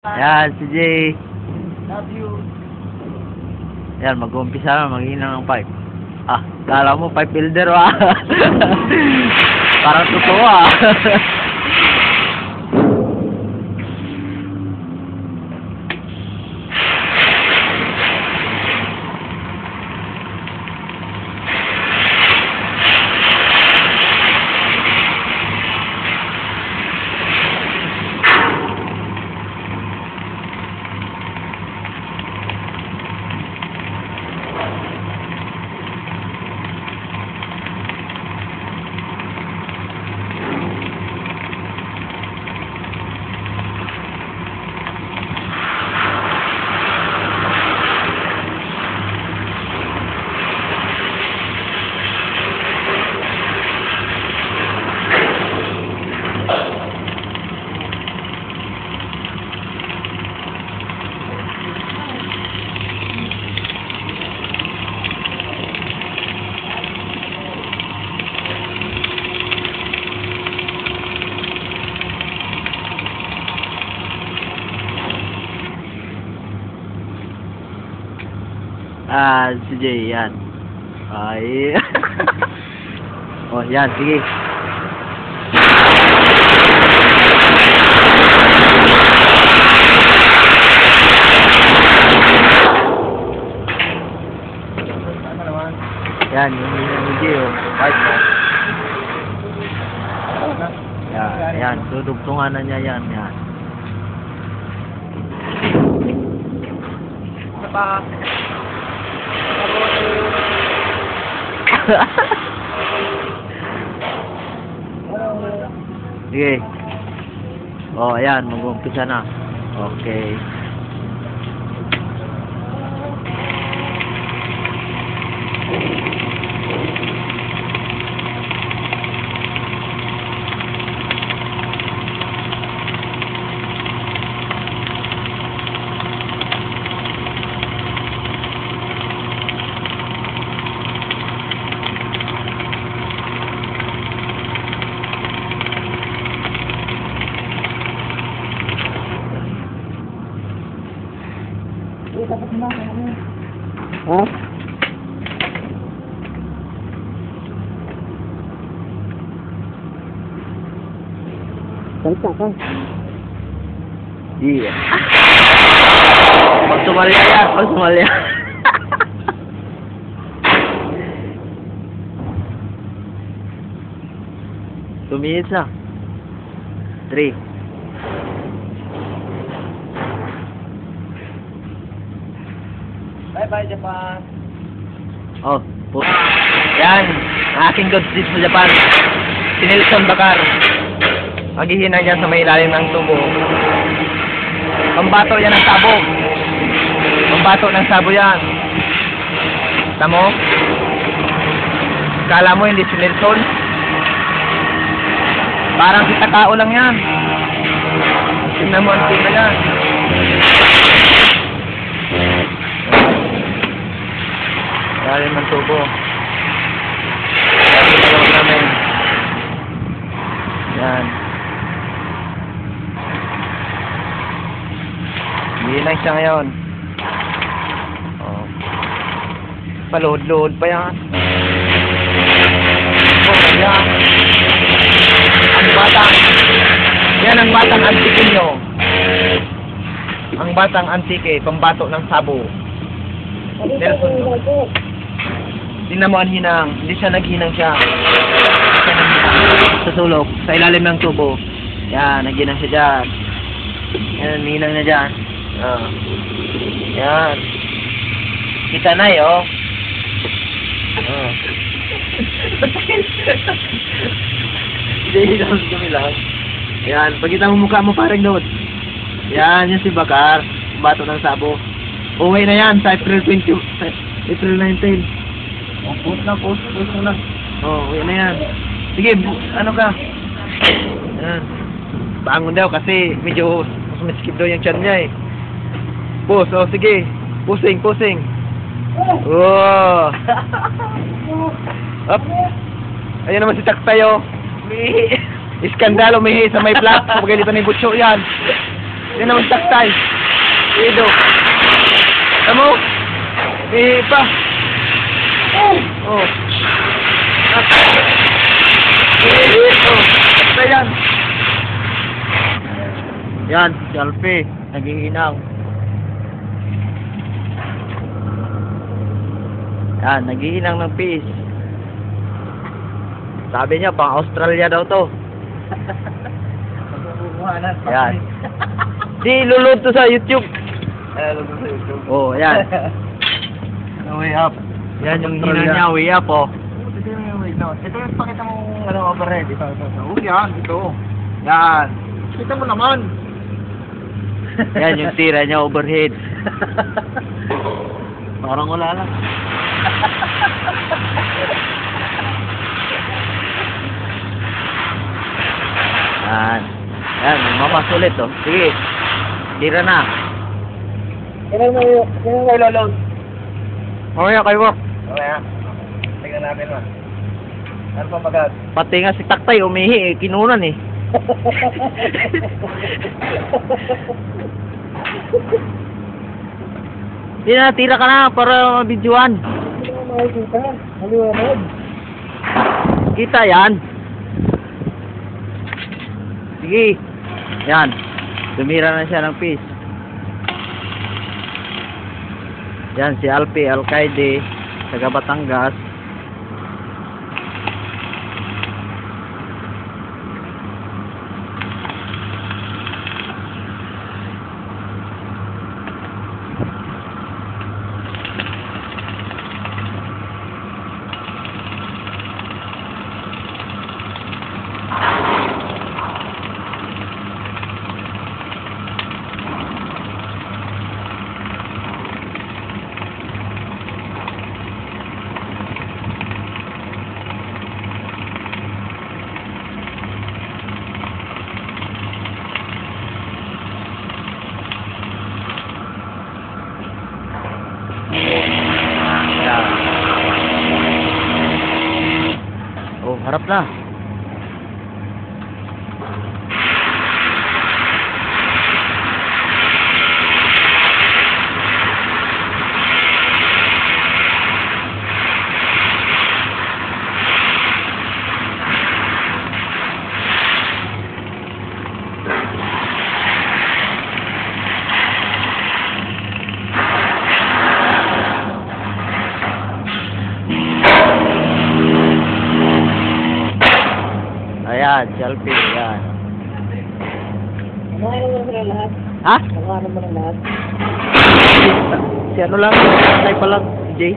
Yan, si Jay. Love you. Yan, mag-umpisa na, maghihina ng pipe. Ah, kala mo pipe builder ah. Parang totoo ah. Ah, si Jay, yan. Ay. Oh, yan, sige. Yan, yung Jay, oh. White mo. Yan, yan. Dudugtungan na niya yan, yan. Pa. Sige. Oh, ayan, mag-umpisa na. Okay. Oh? Salsa ka. Iya. Pag sumalya yan, pag sumalya. Tumihit na. 3. Bye-bye, Japan. Oh, yan. Ang aking goods dito sa Japan. Si Nelson Bakar. Maghihina dyan sa may ilalim ng tubo. Pambato yan ng sabo. Pambato ng sabo yan. Tamo? Kala mo hindi si Nelson? Parang si Takao lang yan. Tingnan mo ang tingnan yan. Ilalim ng tubo. Yan yung talawag namin. Yan. Hindi lang siya ngayon. Oh. Paluhod-luhod pa yan. Oh, yan. Ang batang. Yan ang batang antike nyo. Ang batang antike, pambato ng sabo. Nelson. Tingnan mo ang hinang. Hindi siya naghinang siya. Sa sulok. Sa ilalim ng tubo. Yan, naghinang siya dyan. Yan, hinang na dyan. Yan. Kita na oh. Hindi lang kami lang. Yan, pagkita mo mukha mo parang doon. Yan, yan si Bakar. Bato ng sabo. Uwi na yan sa April 19. Oh, post mo na. Oh, uwi na yan. Sige, ano ka? Yan. Bangon daw kasi medyo sumiskip daw yung tiyan niya eh. Post, oh sige. Pusing. Oh. Up. Ayan naman si Taktayo. Iskandalo, umihi sa may flat. Kapag ganito na yung butso yan. Yan naman taktay. Ido. Tamo? Pa. Oh. Taktay yan. Yan, si Alfie. Naghihinang. Yan, naghihinang ng fish. Sabi niya, pang Australia daw to. Yan. Di, lulod to sa YouTube. Lulod sa YouTube. Oh, yan. Way up. Yan yung hina niya, way up, oh. Ito yung way down. Ito yung pakita mong overhead. Ito. Yan, ito. Yan. Kita mo naman. Yan yung tira niya, overhead. Parang wala lang. Yan. Yan, mamas ulit, oh. Sige. Tira na. Kailan mo iloload? Mamaya kayo, work. Okay, tingnan natin mo. Ano pa bagad? Pati nga si Taktay, umihi, eh. Kinunan, eh. Hindi na, tira ka na para mabidyoan. Hindi mo makikita. Maliwanag. Kita yan. Sige. Yan. Tumira na siya ng fish. Yan si Alfie Alcaide, taga Batangas. Oh, harap na. Ayan, selfie, yan. Ano mo na lahat? Ha? Ano mo na lahat? Si ano lang, Tay pa lang, si Jay.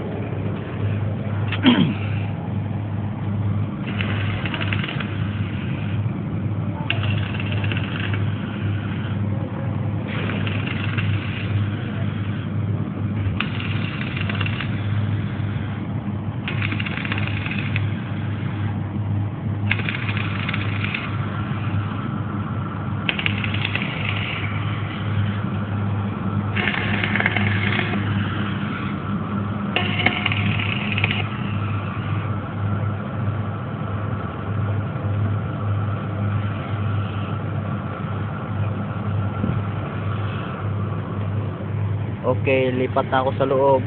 Okay, lipat na ako sa loob.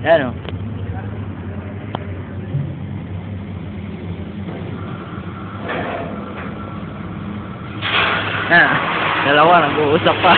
Yan o. Dalawa, nag-uusap pa.